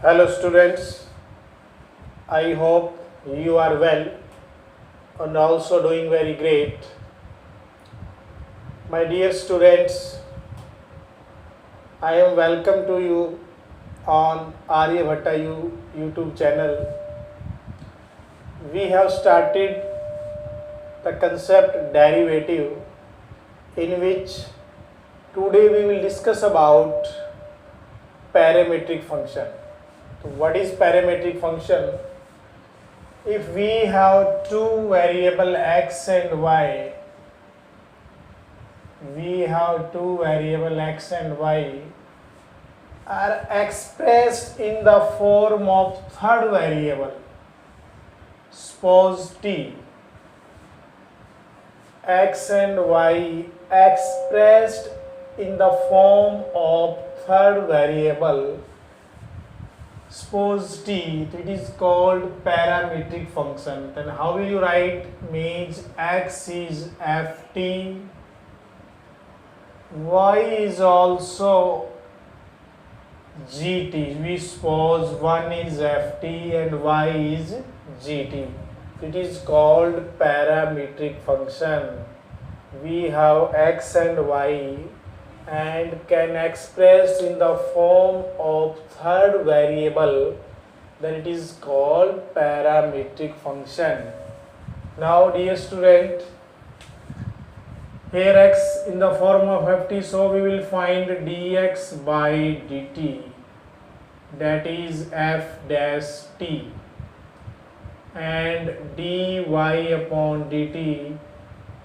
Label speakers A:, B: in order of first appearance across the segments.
A: Hello students, I hope you are well and also doing very great. My dear students, I am welcome to you on Aryabhatta YouTube channel. We have started the concept derivative, in which today we will discuss about parametric function. So what is parametric function? If we have two variable x and y, are expressed in the form of third variable, suppose t. X and y expressed in the form of third variable, suppose t, it is called parametric function. Then how will you write? Means x is ft, y is also gt. We suppose one is ft and y is gt. It is called parametric function. We have x and y and can express in the form of third variable, then it is called parametric function. Now dear student, here x in the form of ft, so we will find dx by dt, that is f dash t, and dy upon dt,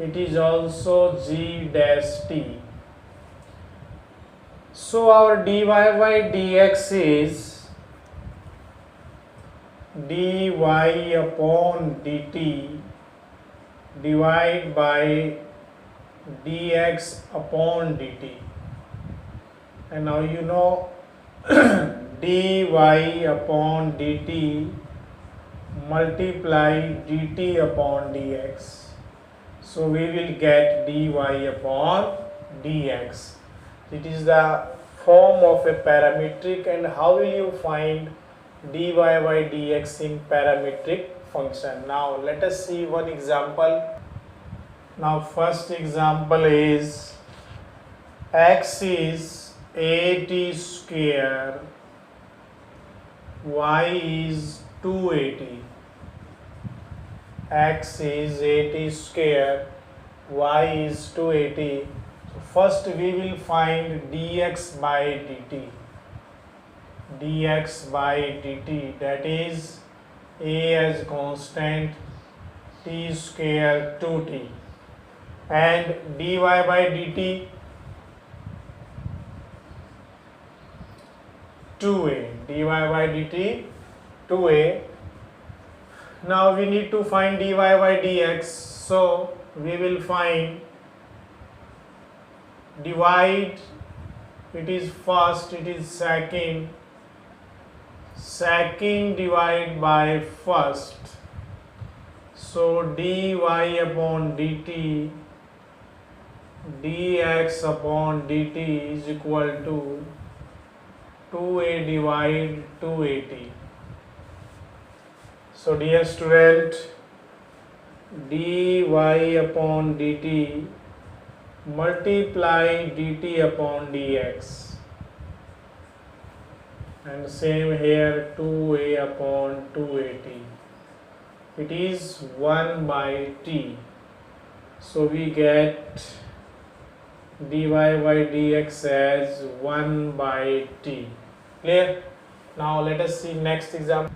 A: it is also g dash t. So our dy by dx is dy upon dt divided by dx upon dt, and now you know dy upon dt multiply dt upon dx, so we will get dy upon dx. It is the form of a parametric. And how will you find dy by dx in parametric function? Now let us see one example. Now first example is x is 80 square, y is 280. X is 80 square, y is 280. So first we will find dx by dt. Dx by dt, that is a as constant, t square 2t, and dy by dt 2a, dy by dt 2a. Now we need to find dy by dx, so we will find divide, it is first, it is second divided by first, so dy upon dt dx upon dt is equal to 2a divided 280. So dear student, dy upon dt multiply dt upon dx, and same here 2a upon 280, it is 1 by t, so we get dy by dx as 1 by t. Clear? Now let us see next example.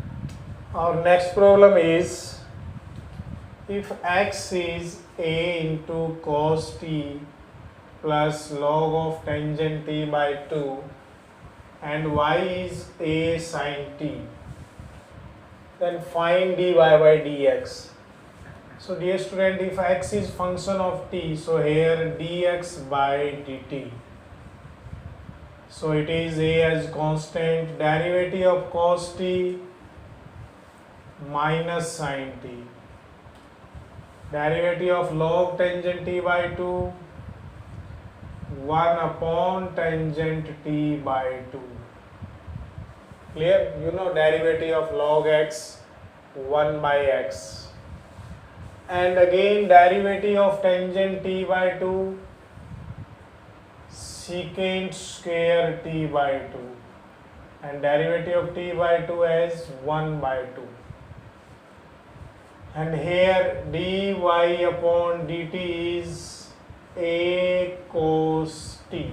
A: Our next problem is, if x is a into cos t plus log of tangent t by 2 and y is a sin t, then find dy by dx. So dear student, if x is function of t, so here dx by dt, so it is a as constant, derivative of cos t minus sin t, derivative of log tangent t by 2 1 upon tangent t by 2. Clear? You know derivative of log x 1 by x, and again derivative of tangent t by 2 secant square t by 2, and derivative of t by 2 as 1 by 2, and here dy upon dt is a cos t.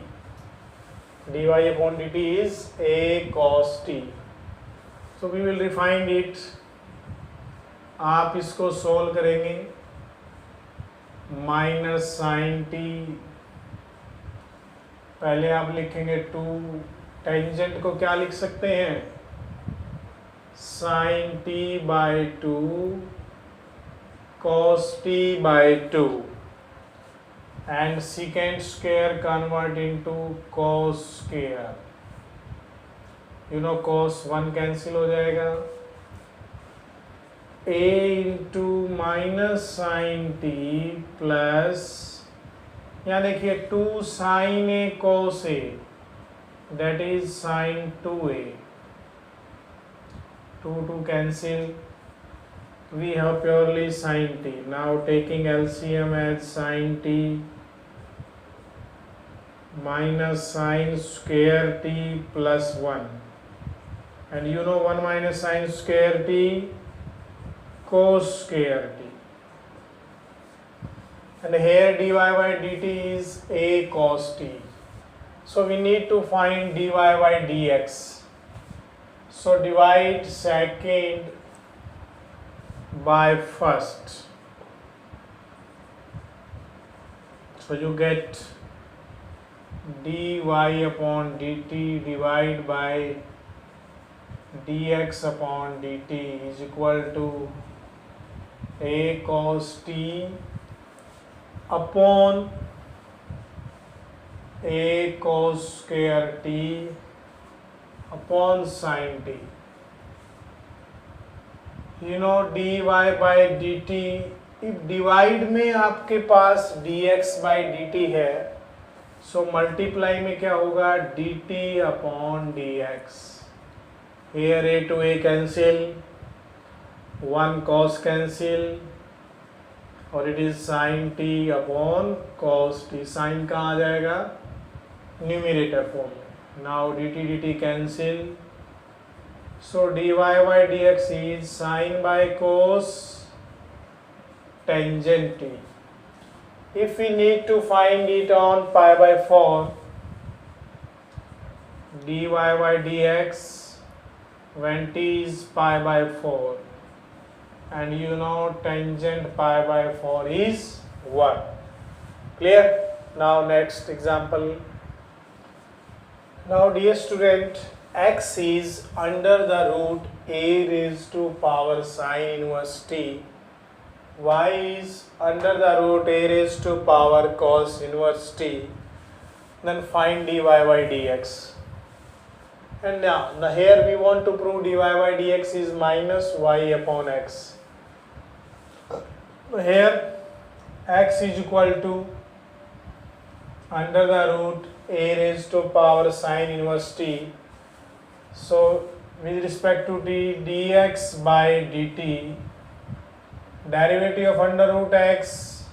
A: dy upon dt is a cos t. So we will refine it. आप इसको solve करेंगे, minus sine T, पहले आप लिखेंगे 2, tangent को क्या लिख सकते हैं, sine T by 2 cos t by 2, and secant square convert into cos square. You know cos 1 cancel हो जाएगा, a into minus sine T plus, यहाँ देखिए 2 sine A cos a, that is sine 2a, 2 cancel, we have purely sin t. Now taking LCM as sin t minus sin square t plus 1, and you know 1 minus sin square t cos square t, and here dy by dt is a cos t. So we need to find dy by dx. So divide second by first, so you get dy upon dt divided by dx upon dt is equal to a cos t upon a cos square t upon sin t. You know dy by dt, if divide में आपके पास dx by dt है, so multiply में क्या होगा, dt upon dx. Here a to a cancel, 1 cos cancel, और it is sin t upon cos t. sin कहाँ आ जाएगा, numerator form में. Now dt cancel. So dy by dx is sin by cos tangent t. If we need to find it on pi by 4, dy by dx when t is pi by 4, and you know tangent pi by 4 is 1. Clear? Now next example. Now dear student, x is under the root a raised to power sin inverse t, y is under the root a raised to power cos inverse t, then find dy by dx. And now here we want to prove dy by dx is minus y upon x. Here x is equal to under the root a raised to power sin inverse t. So with respect to t, dx by dt, derivative of under root x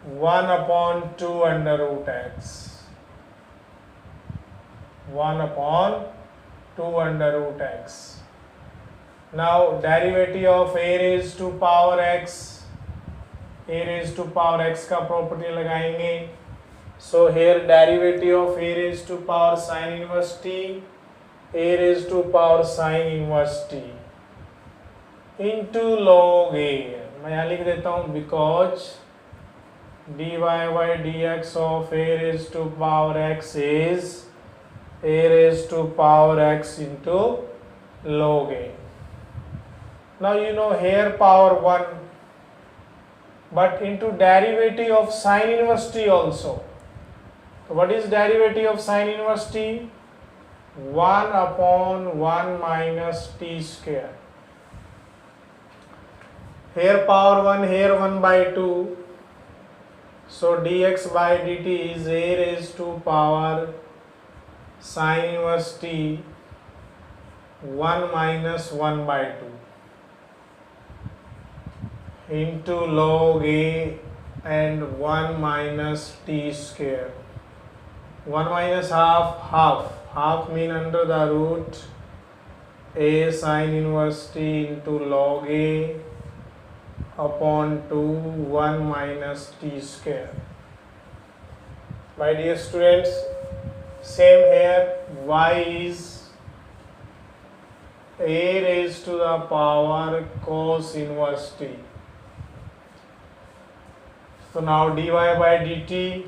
A: 1 upon 2 under root x, 1 upon 2 under root x. Now derivative of a raised to power x, a raised to power x का property लगाएंगे. So here derivative of a raised to power sin inverse t, a raised to power sin inverse t into log a. मैं यहाँ लिख देता हूँ because dy by dx of a raised to power x is a raised to power x into log a. Now you know here power 1, but into derivative of sin inverse t also. So what is derivative of sin inverse t? 1 upon 1 minus t square. Here power 1, here 1 by 2. So dx by dt is a raised to power sin inverse t 1 minus 1 by 2 into log a and 1 minus t square. 1 minus half mean under the root a sin inverse t into log a upon 2 1 minus t square. My dear students, same here, y is a raised to the power cos inverse t. So now dy by dt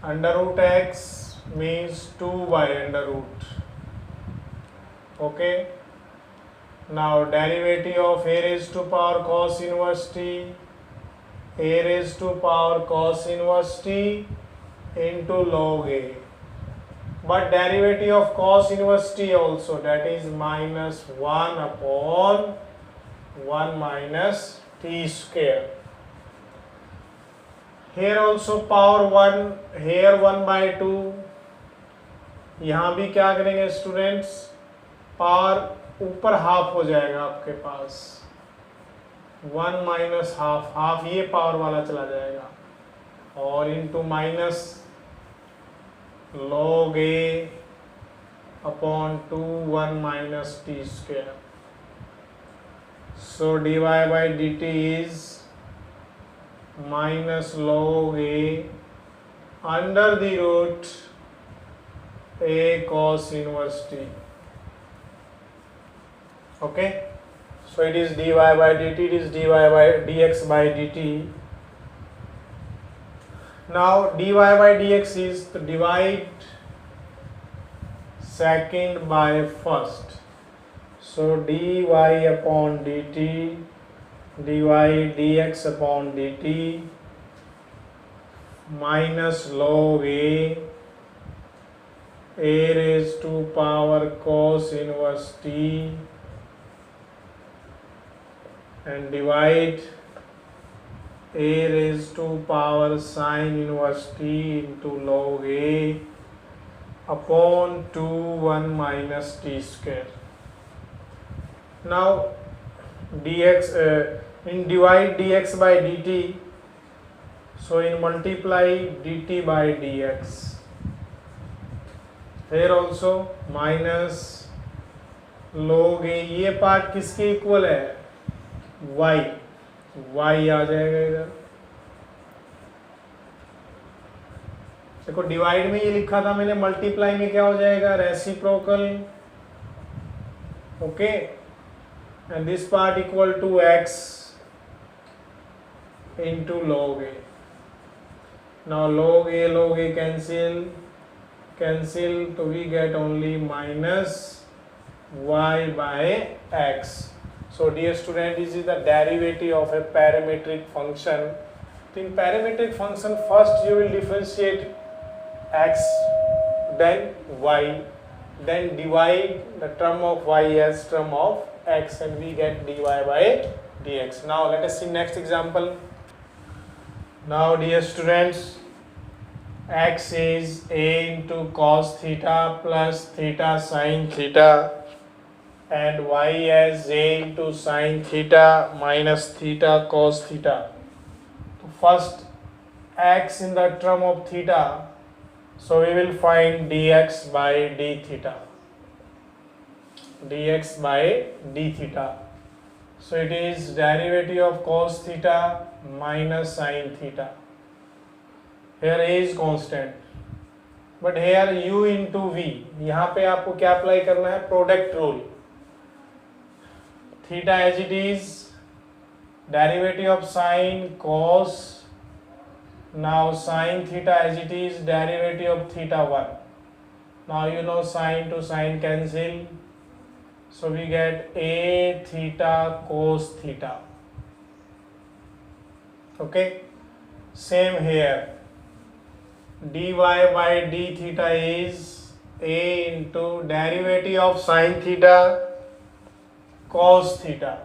A: under root x means 2 by under root. Okay. Now derivative of a raised to power cos inverse t, a raised to power cos inverse t into log a. But derivative of cos inverse t also, that is minus 1 upon 1 minus t square. Here also power 1, here 1 by 2. यहाँ भी क्या करेंगे students, power ऊपर half हो जाएगा आपके पास, 1 minus half ये power वाला चला जाएगा, और into minus log a upon 2 1 minus t square. So dy by dt is minus log a under the root a cos inverse t. Okay, so it is dy by dt, it is dy by dx by dt. Now dy by dx is to divide second by first. So dy upon dt, dy dx upon dt minus log a raised to power cos inverse t, and divide a raised to power sin inverse t into log a upon 2 1 minus t square. Now dx in divide dx by dt, so in multiply dt by dx. Here also minus log a, ये part किसके equal है, y आ जाएगा इधर. देखो divide में ये लिखा था मैंने, मल्टीप्लाई में क्या हो जाएगा, reciprocal. Okay, and this part equal to x into log a. Now log a cancel, so we get only minus y by x. So dear student, this is the derivative of a parametric function. In parametric function, first you will differentiate x, then y, then divide the term of y as term of x, and we get dy by dx. Now let us see next example. Now dear students, x is a into cos theta plus theta sin theta, and y as a into sin theta minus theta cos theta. So first x in the term of theta, so we will find dx by d theta. Dx by d theta. So it is derivative of cos theta minus sin theta. Here a is constant, but here u into v. यहाँ पे आपको क्या apply करना है, product rule. Theta as it is, derivative of sin cos. Now sin theta as it is, derivative of theta 1. Now you know sin to sin cancel, so we get a theta cos theta. Okay, same here. dy by d theta is a into derivative of sin theta cos theta.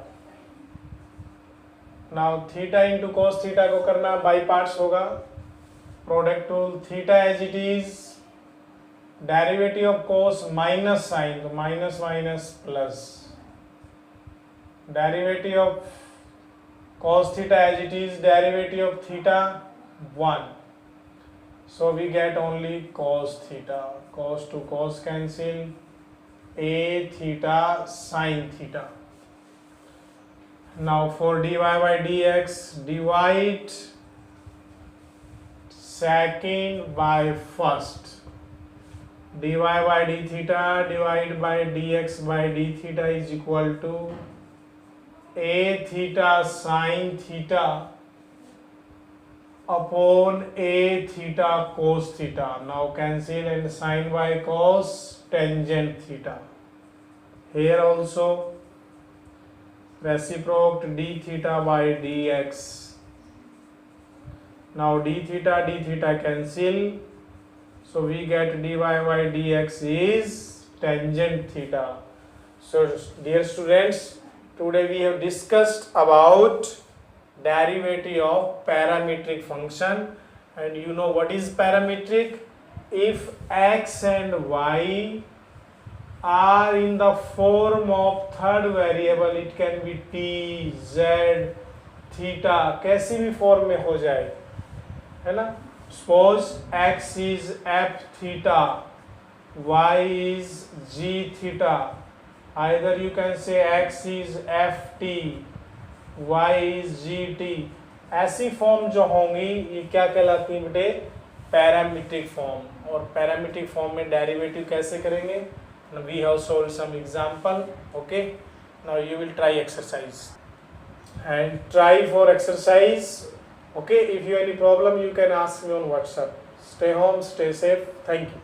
A: Now theta into cos theta को करना by parts होगा. Product rule, theta as it is, derivative of cos minus sine, तो minus minus plus, derivative of cos theta as it is, derivative of theta 1, so we get only cos theta, cos to cos cancel, a theta sin theta. Now for dy by dx, divide second by first, dy by d theta divided by dx by d theta is equal to a theta sin theta upon a theta cos theta. Now cancel and sin by cos tangent theta. Here also reciprocate d theta by dx. Now d theta cancel, so we get dy by dx is tangent theta. So dear students, today we have discussed about derivative of parametric function, and you know what is parametric. If x and y are in the form of third variable, it can be t, z, theta, कैसी भी form में हो जाए, है ना. Suppose x is f theta, y is g theta. Either you can say x is ft, y is gt. ऐसी form जो होंगी ये क्या कहलाती है बेटे, पैरामीट्रिक फॉर्म. और पैरामीट्रिक फॉर्म में डेरिवेटिव कैसे करेंगे, we have solved some example. Okay, now you will try exercise and try for exercise. Okay, if you have any problem you can ask me on WhatsApp. Stay home, stay safe. Thank you.